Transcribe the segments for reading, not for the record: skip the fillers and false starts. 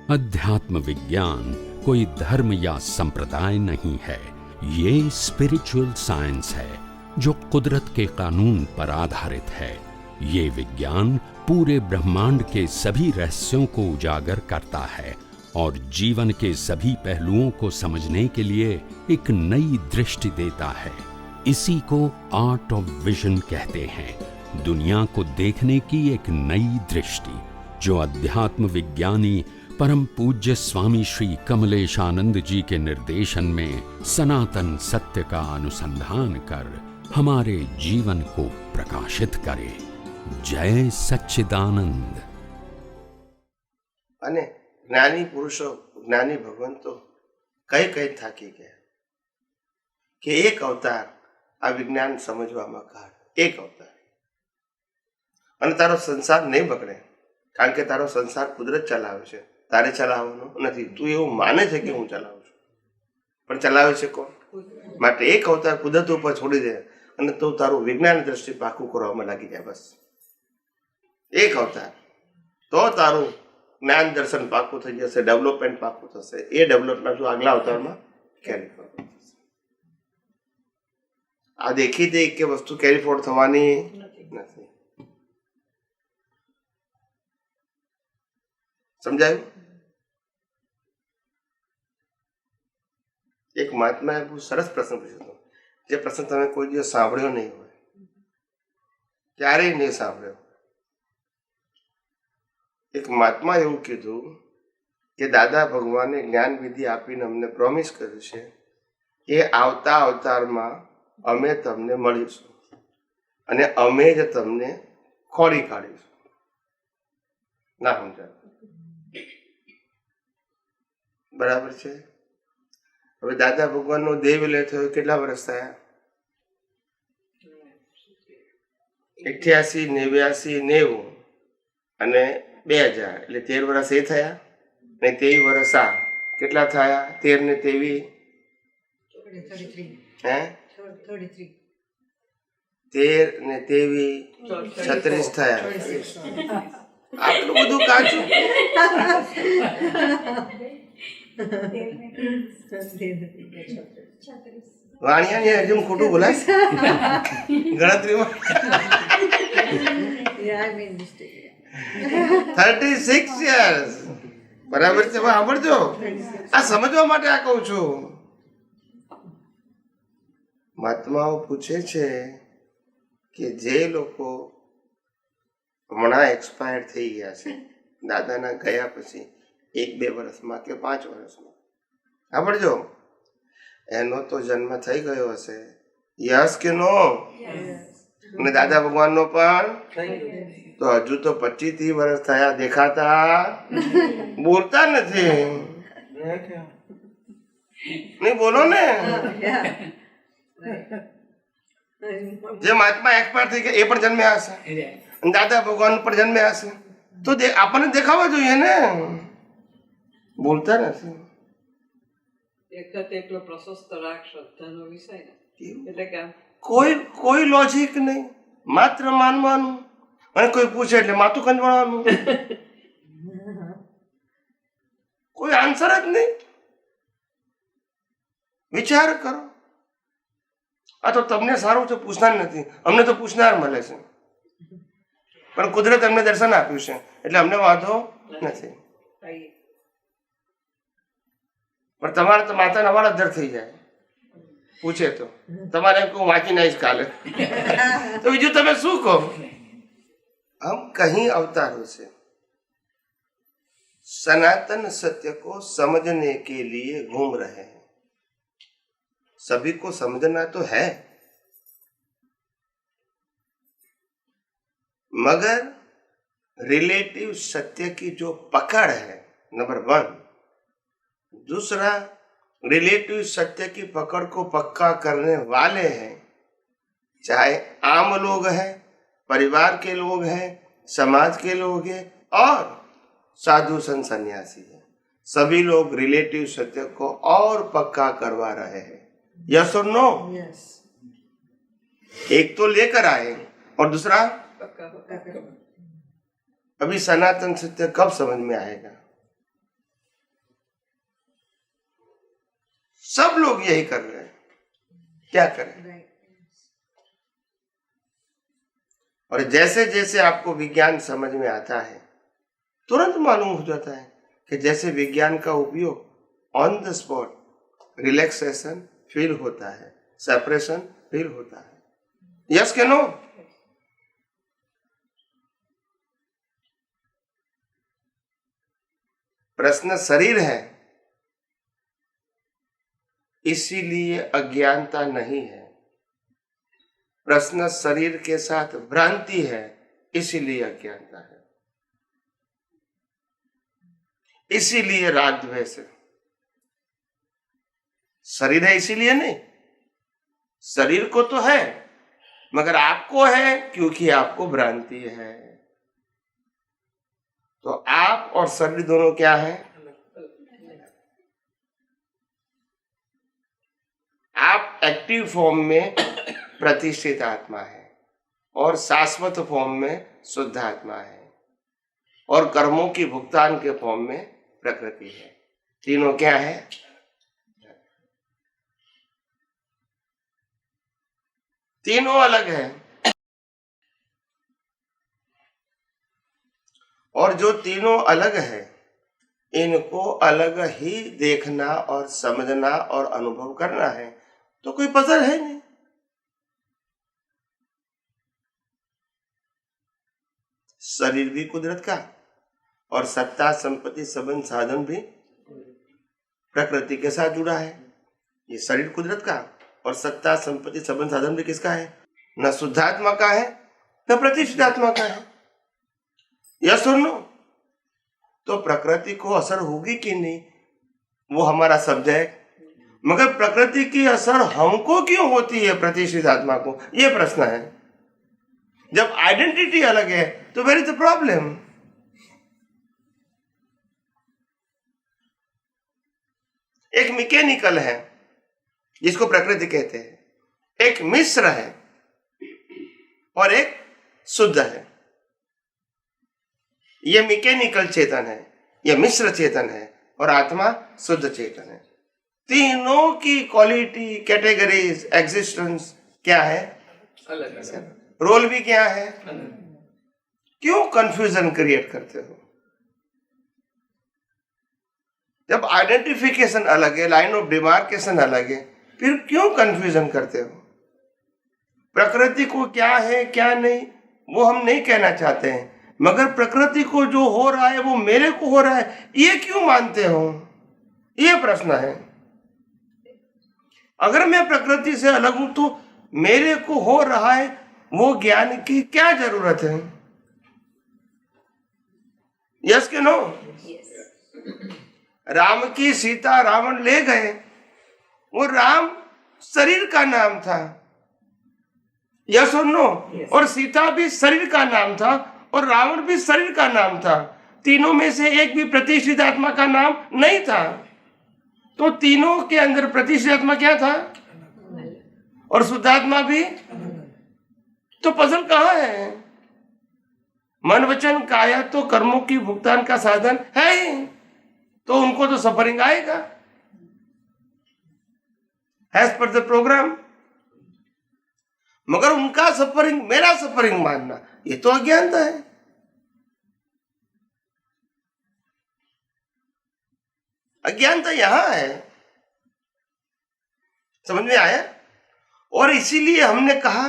अध्यात्म विज्ञान कोई धर्म या संप्रदाय नहीं है, ये स्पिरिचुअल साइंस है जो कुदरत के कानून पर आधारित है। ये विज्ञान पूरे ब्रह्मांड के सभी रहस्यों को उजागर करता है और जीवन के सभी पहलुओं को समझने के लिए एक नई दृष्टि देता है। इसी को आर्ट ऑफ विजन कहते हैं, दुनिया को देखने की एक नई दृष्टि, जो अध्यात्म विज्ञानी परम पूज्य स्वामी श्री कमलेशानंद जी के निर्देशन में सनातन सत्य का अनुसंधान कर हमारे जीवन को प्रकाशित करे। जय सच्चिदानंद। અને જ્ઞાની પુરુષો, જ્ઞાની ભગવંતો કઈ કઈ થાકી ગયા કે એક અવતાર આ વિજ્ઞાન સમજવામાં કાઢ, એક અવતાર, અને તારો સંસાર નહીં બગડે, કારણ કે તારો સંસાર કુદરત ચલાવે છે, તારે ચલાવવાનો નથી. તું એવું માને છે કે હું ચલાવું છું, પણ ચલાવે છે કોણ? માટે એક અવતાર કુદરત ઉપર છોડી દે અને તું તારું વિજ્ઞાન દ્રષ્ટિ પાકું કરવામાં લાગી જાય. બસ એક અવતાર, તો તારું જ્ઞાન દર્શન પાકું થઈ જશે, ડેવલપમેન્ટ પાકું થશે. એ ડેવલપમેન્ટ આગલા અવતારમાં કેરી ફોરવર્ડ થશે. આ દેખીતી કે વસ્તુ કેરી ફોરવર્ડ થવાની નથી. સમજાયું? એક મહાત્માએ બહુ સરસ પ્રશ્ન પૂછ્યો હતો, જે પ્રશ્ન તમે કોઈ દિવસ સાંભળ્યો નહીં હોય, ક્યારેય નહીં સાંભળ્યો. એક મહાત્મા એવું કીધું કે દાદા ભગવાને જ્ઞાન વિધિ આપીને અમને પ્રોમિસ કર્યું છે કે આવતા અવતારમાં અમે તમને મળીશું અને અમે જ તમને ખોળી કાઢીશું. ના સમજાય? બરાબર છે. હવે દાદા ભગવાનનો દેહ વિલય થયો કેટલા વર્ષ થયા? 88, 89, 90 અને 2000, એટલે 13 વર્ષ એ થયા ને 23 વર્ષ આ. કેટલા થયા? 13 ને 23 હે 13 ને 23 36 થયા. આટલું બધું કાચું? વાણિયાની હજુ ખોટું બોલાય ગણતરીમાં. 36 years. બરાબર છે. સાંભળજો, આ સમજવા માટે આ કહું છું. મહાત્માઓ પૂછે છે કે જે લોકો હમણાં એક્સપાયર થઈ ગયા છે, દાદાના ગયા પછી 1-2 વર્ષમાં કે 5 વર્ષમાં, સાંભળજો, એનો તો જન્મ થઈ ગયો હશે, યસ કે નો? અને દાદા ભગવાનનો પણ તો હજુ તો 25-30 વર્ષ થયા, દેખાતા, બોલતા નથી. નહીં બોલો ને. જે મહાત્મા એક્સપાયર થઈ ગયા એ પણ જન્મ્યા હશે, દાદા ભગવાન પણ જન્મ્યા હશે, તો આપણને દેખાવા જોઈએ ને. બોલતા નથી. એકલો પ્રશસ્ત રાગ શ્રદ્ધાનો વિષય ને, એટલે કે કોઈ લોજિક નહીં, માત્ર માનવાનું. અને કોઈ પૂછે એટલે માથું કંજવાળવાનું, કોઈ આન્સર જ નહીં. વિચાર કરો. આ તો તમને સારું છે, પૂછનાર નથી. અમને તો પૂછનાર મળે છે, પણ કુદરત અમને દર્શન આપ્યું છે એટલે અમને વાંધો નથી. પણ તમારે તો માથાના વાળ અધર થઈ જાય પૂછે તો. તમારે કહું વાંચીને આવીશ કાલે, તો બીજું તમે શું કહો? हम कहीं अवतारों से सनातन सत्य को समझने के लिए घूम रहे हैं. सभी को समझना तो है, मगर रिलेटिव सत्य की जो पकड़ है, नंबर 1. दूसरा, रिलेटिव सत्य की पकड़ को पक्का करने वाले हैं, चाहे आम लोग हैं, परिवार के लोग हैं, समाज के लोग हैं और साधु संत सन्यासी हैं. सभी लोग रिलेटिव सत्य को और पक्का करवा रहे हैं. यस और नो? यस. एक तो लेकर आए और दूसरा अभी सनातन सत्य कब समझ में आएगा? सब लोग यही कर रहे हैं, क्या करें। और जैसे जैसे आपको विज्ञान समझ में आता है तुरंत मालूम हो जाता है कि जैसे विज्ञान का उपयोग on the spot relaxation feel होता है, सेपरेशन फील होता है। यस के नो? प्रश्न शरीर है इसीलिए अज्ञानता नहीं है, प्रश्न शरीर के साथ भ्रांति है इसीलिए अज्ञानता है, इसीलिए राग द्वेष है। शरीर है इसीलिए नहीं, शरीर को तो है मगर आपको है क्योंकि आपको भ्रांति है। तो आप और शरीर दोनों क्या है? आप एक्टिव फॉर्म में प्रतिष्ठित आत्मा है और शाश्वत फॉर्म में शुद्ध आत्मा है और कर्मों की भुगतान के फॉर्म में प्रकृति है। तीनों क्या है? तीनों अलग है। और जो तीनों अलग है इनको अलग ही देखना और समझना और अनुभव करना है, तो कोई पजल है नहीं। शरीर भी कुदरत का और सत्ता संपत्ति संबंध साधन भी प्रकृति के साथ जुड़ा है। ये शरीर कुदरत का और सत्ता संपत्ति संबंध साधन भी किसका है? न शुद्धात्मा का है न प्रतिष्ठित आत्मा का है। यस और नो? तो प्रकृति को असर होगी कि नहीं वो हमारा सब्जेक्ट, मगर प्रकृति की असर हमको क्यों होती है प्रतिष्ठित आत्मा को, ये प्रश्न है। जब आइडेंटिटी अलग है तो वेयर इज द प्रॉब्लम? एक मैकेनिकल है जिसको प्रकृति कहते हैं, एक मिश्र है और एक शुद्ध है। ये मैकेनिकल चेतन है, ये मिश्र चेतन है और आत्मा शुद्ध चेतन है। तीनों की क्वालिटी, कैटेगरीज, एग्जिस्टेंस क्या है? अलग। रोल भी क्या है? क्यों कंफ्यूजन क्रिएट करते हो? जब आइडेंटिफिकेशन अलग है, लाइन ऑफ डिमार्केशन अलग है, फिर क्यों कंफ्यूजन करते हो? प्रकृति को क्या है क्या नहीं वो हम नहीं कहना चाहते हैं, मगर प्रकृति को जो हो रहा है वो मेरे को हो रहा है ये क्यों मानते हो, ये प्रश्न है। अगर मैं प्रकृति से अलग हूं तो मेरे को हो रहा है वो ज्ञान की क्या जरूरत है? यस के नो? राम की सीता रावण ले गए, वो राम शरीर का नाम था। यस और नो? और सीता भी शरीर का नाम था और रावण भी शरीर का नाम था। तीनों में से एक भी प्रतिष्ठित आत्मा का नाम नहीं था। तो तीनों के अंदर प्रतिष्ठित आत्मा क्या था और शुद्धात्मा भी? तो पजल कहाँ है? मन वचन काया तो कर्मों की भुगतान का साधन है ही, तो उनको तो सफरिंग आएगा एज पर द प्रोग्राम, मगर उनका सफरिंग मेरा सफरिंग मानना ये तो अज्ञानता है। अज्ञानता यहां है, समझ में आया? और इसीलिए हमने कहा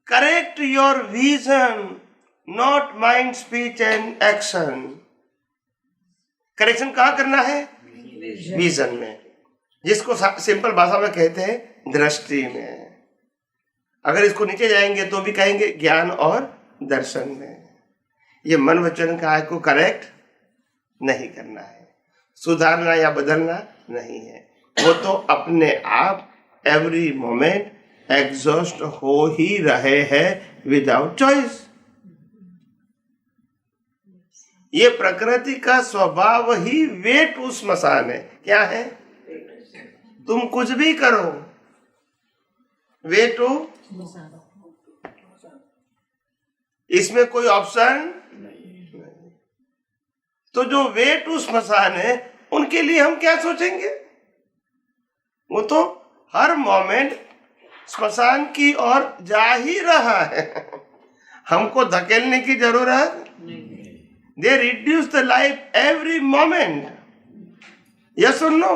correct your vision, not mind, speech and action. Correction कहां करना है? विजन में, जिसको सिंपल भाषा में कहते हैं दृष्टि में। अगर इसको नीचे जाएंगे तो भी कहेंगे ज्ञान और दर्शन में। ये मन वचन काया को करेक्ट नहीं करना है, सुधारना या बदलना नहीं है, वो तो अपने आप एवरी मोमेंट एग्जॉस्ट हो ही रहे हैं विदाउट चॉइस। ये प्रकृति का स्वभाव ही वे टू स्मशान है। क्या है? तुम कुछ भी करो, वे टू, इसमें कोई ऑप्शन नहीं। तो जो वे टू स्मशान है उनके लिए हम क्या सोचेंगे? वो तो हर मोमेंट स्मशान की ओर जा ही रहा है। हमको धकेलने की जरूरत नहीं। They reduce the life every moment. Yes और नो?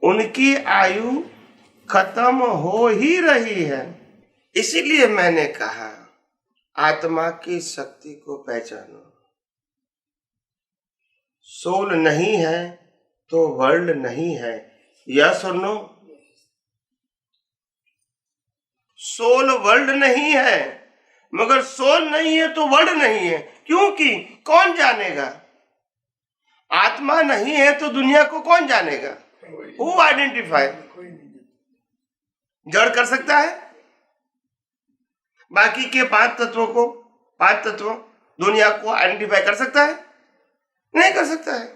उनकी आयु खत्म हो ही रही है। इसीलिए मैंने कहा आत्मा की शक्ति को पहचानो। सोल नहीं है तो वर्ल्ड नहीं है। यस और नो? सोल वर्ल्ड नहीं है, मगर सोल नहीं है तो वर्ल्ड नहीं है। क्योंकि कौन जानेगा? आत्मा नहीं है तो दुनिया को कौन जानेगा? Who identify? जड़ कर सकता है बाकी के 5 तत्वों को? 5 तत्व दुनिया को आइडेंटिफाई कर सकता है? नहीं कर सकता है।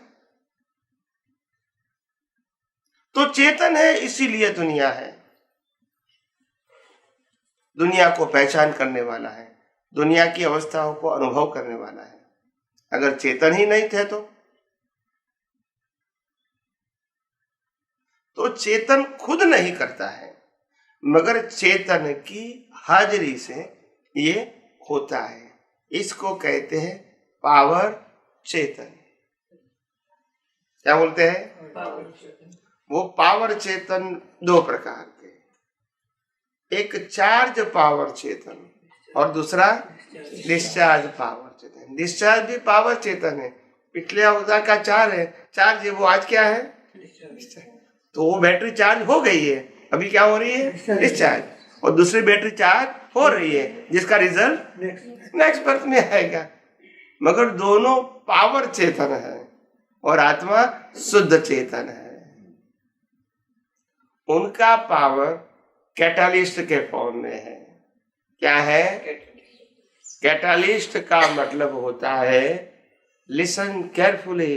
तो चेतन है, इसीलिए दुनिया है। दुनिया को पहचान करने वाला है, दुनिया की अवस्थाओं को अनुभव करने वाला है। अगर चेतन ही नहीं थे तो चेतन खुद नहीं करता है, मगर चेतन की हाजिरी से ये होता है। इसको कहते हैं पावर चेतन। क्या बोलते हैं? वो पावर चेतन 2 प्रकार के, एक चार्ज पावर चेतन और दूसरा डिस्चार्ज पावर चेतन। डिस्चार्ज भी पावर चेतन है। पिछले अवतार का चार्ज है, वो आज क्या है? डिस्चार्ज। तो वो बैटरी चार्ज हो गई है, अभी क्या हो रही है? डिस्चार्ज। और दूसरी बैटरी चार्ज हो रही है, जिसका रिजल्ट नेक्स्ट बर्थ में आएगा। मगर दोनों पावर चेतन है और आत्मा शुद्ध चेतन है। उनका पावर कैटालिस्ट के फॉर्म में है। क्या है? कैटालिस्ट का मतलब होता है, लिसन केयरफुली,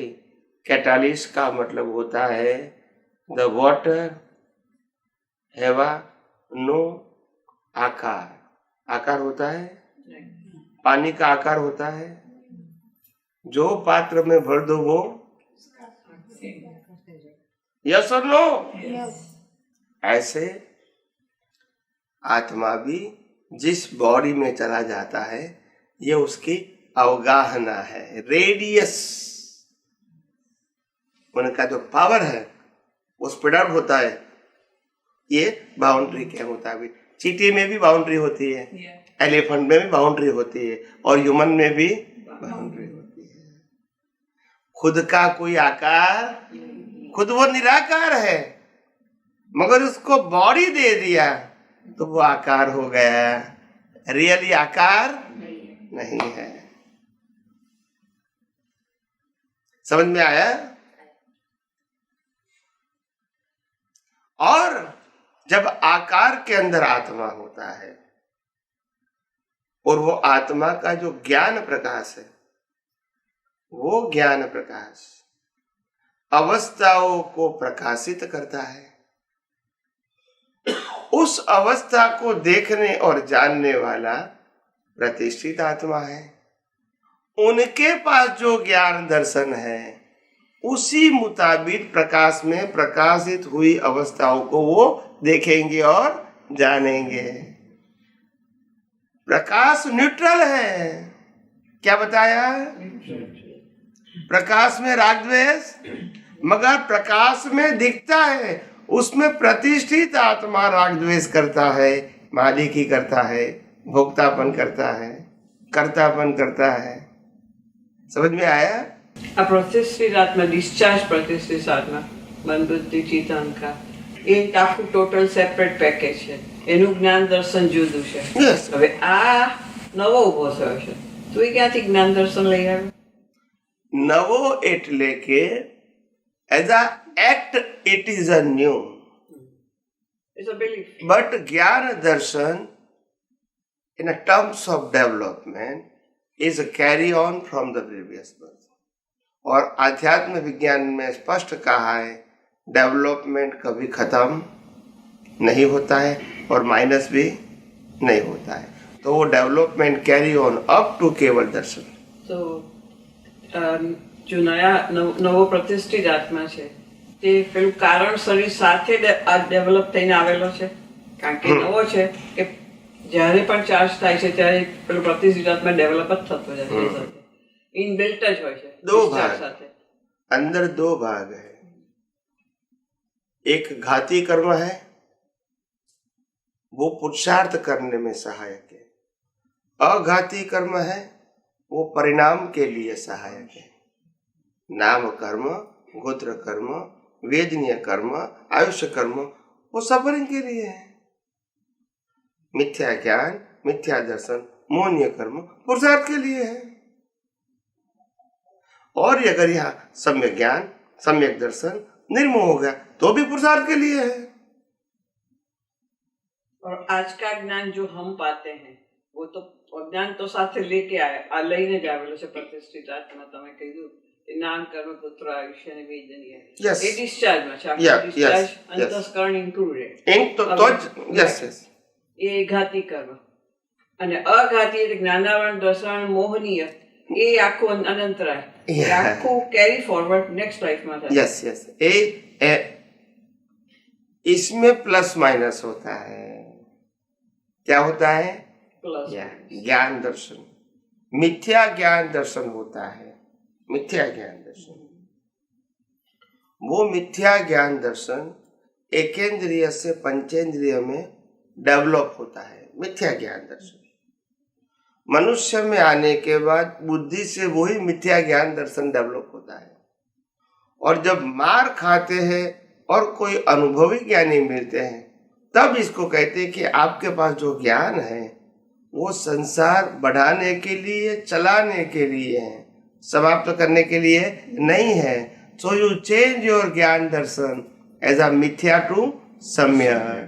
कैटालिस्ट का मतलब होता है द वाटर हैव नो आकार। आकार होता है? पानी का आकार होता है, जो पात्र में भर दो वो। यस और नो? ऐसे आत्मा भी जिस बॉडी में चला जाता है, ये उसकी अवगाहना है, रेडियस। उनका जो पावर है वो स्प्रेड आउट होता है। ये बाउंड्री के मुताबिक, चींटी में भी बाउंड्री होती है, एलिफेंट में भी बाउंड्री होती है, और ह्यूमन में भी बाउंड्री होती है। खुद का कोई आकार, खुद वो निराकार है, मगर उसको बॉडी दे दिया तो वो आकार हो गया। रियली आकार नहीं है। समझ में आया? और जब आकार के अंदर आत्मा होता है और वो आत्मा का जो ज्ञान प्रकाश है, वो ज्ञान प्रकाश अवस्थाओं को प्रकाशित करता है। उस अवस्था को देखने और जानने वाला प्रतिष्ठित आत्मा है। उनके पास जो ज्ञान दर्शन है, उसी मुताबिक प्रकाश में प्रकाशित हुई अवस्थाओं को वो देखेंगे और जानेंगे। प्रकाश न्यूट्रल है। क्या बताया? प्रकाश में राग द्वेष, मगर प्रकाश में दिखता है, उसमें प्रतिष्ठित आत्मा राग द्वेष करता है, मालिकी करता है, भोक्तापन करता है, कर्तापन करता है। समझ में आया? प्रतिष्ठित आत्मा, डिस्चार्ज प्रतिष्ठित आत्मा, मन बुद्धि चित्त अहंकार, એ આખું ટોટલ સેપરેટ પેકેજ છે. એનું જ્ઞાન દર્શન જુદું છે. હવે આ નવો ઉભો થયો છે, તો એ ક્યાંથી જ્ઞાન દર્શન લઈ આવ્યો? નવો એટલે કે as a act it is a new, It's a belief. but જ્ઞાન દર્શન in a terms of development is a carry on from the previous birth. और आध्यात्म विज्ञान में स्पष्ट कहा है डेवलपमेंट कभी खत्म नहीं होता है और माइनस भी नहीं होता है, तो वो development carry on up to केवल दर्शन. तो जो नया नवो प्रतिष्ठित आत्मा છે તે પેલું કારણ શરીર સાથે આ ડેવલપ થઈને આવેલો છે, કારણ કે નવો છે કે જ્યારે પણ ચાર્જ થાય છે ત્યારે પેલું પ્રતિષ્ઠિતાત્મા ડેવલપ જ થતો જાય છે સાથે, ઇનબિલ્ટ જ હોય છે. दो भाग સાથે अंदर दो भाग है, एक घाती कर्म है, वो पुरुषार्थ करने में सहायक है. अघाती कर्म है, वो परिणाम के लिए सहायक है. नाम कर्म, गोत्र कर्म, वेदनीय कर्म, आयुष्य कर्म, वो सफरिंग के लिए है. मिथ्या ज्ञान, मिथ्या दर्शन, मोहनीय कर्म पुरुषार्थ के लिए है. और अगर यहाँ सम्यक ज्ञान, सम्यक दर्शन निर्मोह हो गया तो भी पुरुषार्थ के लिए है. और आज का ज्ञान जो हम पाते हैं वो तो ज्ञान तो साथ लेके आए, आ लઈને જ આવેલો છે પ્રતિષ્ઠિત આત્મા. તમે કીધું કે નામ કર્મ પુત્ર આયુષ્ય અને વેદનીય, Yes. એ ડિસ્ચાર્જમાં છે. Yeah, discharge yes, yes. અંતસ્કરણ ઇન્ક્લુડેડ. yes, yes. એ ઘાતી કર્મ. અને અઘાતી એટલે જ્ઞાનાવરણ દર્શન મોહનીય, એ આખું અનંતરાય, એ Yeah. આખું કેરી ફોરવર્ડ નેક્સ્ટ લાઈફમાં થાય. यस यस ए इसमें प्लस माइनस होता है. क्या होता है? પ્લસ ज्ञान दर्शन, मिथ्या ज्ञान दर्शन होता है. मिथ्या ज्ञान दर्शन, वो मिथ्या ज्ञान दर्शन एकेंद्रिय से पंचेंद्रिय में डेवलप होता है. मिथ्या ज्ञान दर्शन मनुष्य में आने के बाद बुद्धि से वही मिथ्या ज्ञान दर्शन डेवलप होता है. और जब मार खाते हैं और कोई अनुभवी ज्ञानी मिलते हैं तब इसको कहते हैं कि आपके पास जो ज्ञान है वो संसार बढ़ाने के लिए, चलाने के लिए है, समाप्त करने के लिए नहीं है. सो यू चेंज योर ज्ञान दर्शन एज अ मिथ्या टू सम्यक.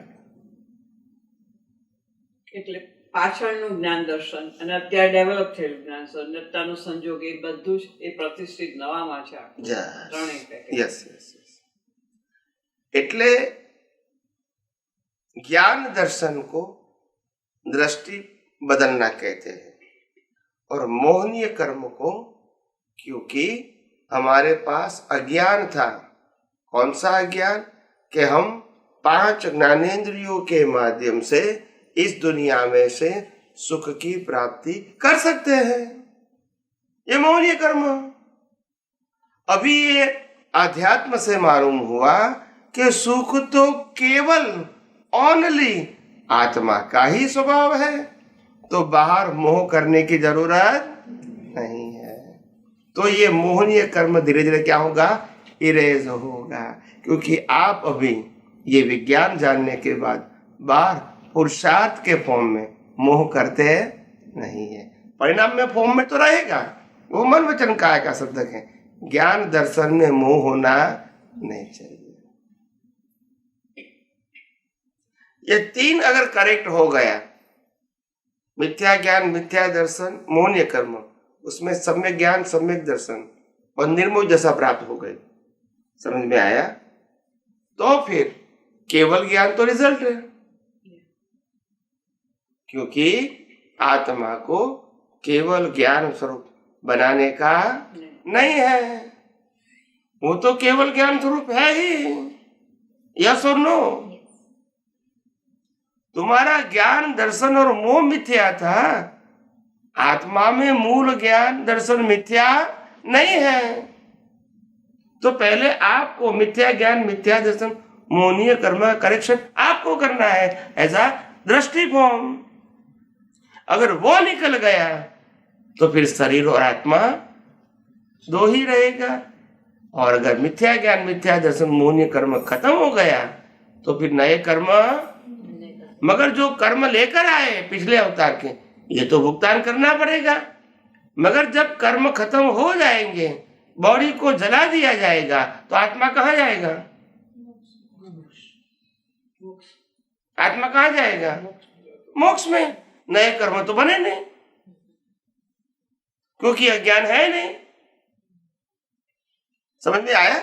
એટલે પાછળનું જ્ઞાન દર્શન અને અત્યારે ડેવલપ થયેલું જ્ઞાન સંજ્ઞતાનો સંજોગ, એ બધું જ એ પ્રતિષ્ઠિત નવામાં છે. ત્રણેય પેકેજ. Yes yes yes. એટલે ज्ञान दर्शन को दृष्टि बदलना कहते हैं, और मोहनीय कर्म को क्योंकि हमारे पास अज्ञान था. कौन सा अज्ञान? कि हम 5 ज्ञानेंद्रियों के माध्यम से इस दुनिया में से सुख की प्राप्ति कर सकते हैं. ये मोहनीय कर्म. अभी ये अध्यात्म से मालूम हुआ कि सुख तो केवल ओनली आत्मा का ही स्वभाव है, तो बाहर मोह करने की जरूरत नहीं है. तो ये मोहनीय कर्म धीरे धीरे क्या होगा? इरेज होगा, क्योंकि आप अभी ये विज्ञान जानने के बाद बाहर पुरुषार्थ के फॉर्म में मोह करते नहीं है. परिणाम में फॉर्म में तो रहेगा, वो मन वचन काय का शब्द है. ज्ञान दर्शन में मोह होना नहीं चाहिए. ये 3 अगर करेक्ट हो गया, मिथ्या ज्ञान, मिथ्या दर्शन, मोहनीय कर्म, उसमें सम्यक ज्ञान, सम्यक दर्शन और निर्मोह दशा प्राप्त हो गई, समझ में आया? तो फिर केवल ज्ञान तो रिजल्ट है, क्योंकि आत्मा को केवल ज्ञान स्वरूप बनाने का नहीं है. वो तो केवल ज्ञान स्वरूप है ही. यस और नो? तुम्हारा ज्ञान दर्शन और मोह मिथ्या था, आत्मा में मूल ज्ञान दर्शन मिथ्या नहीं है. तो पहले आपको मिथ्या ज्ञान, मिथ्या दर्शन, मोहनीय कर्म करेक्शन आपको करना है एज अ दृष्टिकोण. अगर वो निकल गया तो फिर शरीर और आत्मा 2 ही रहेगा. और अगर मिथ्या ज्ञान, मिथ्या दर्शन, मोहनीय कर्म खत्म हो गया तो फिर नए कर्म, मगर जो कर्म लेकर आए पिछले अवतार के, ये तो भुगतान करना पड़ेगा. मगर जब कर्म खत्म हो जाएंगे, बॉडी को जला दिया जाएगा, तो आत्मा कहाँ जाएगा? आत्मा कहाँ जाएगा? मोक्ष में. नए कर्म तो बने नहीं, क्योंकि अज्ञान है नहीं. समझ में आया?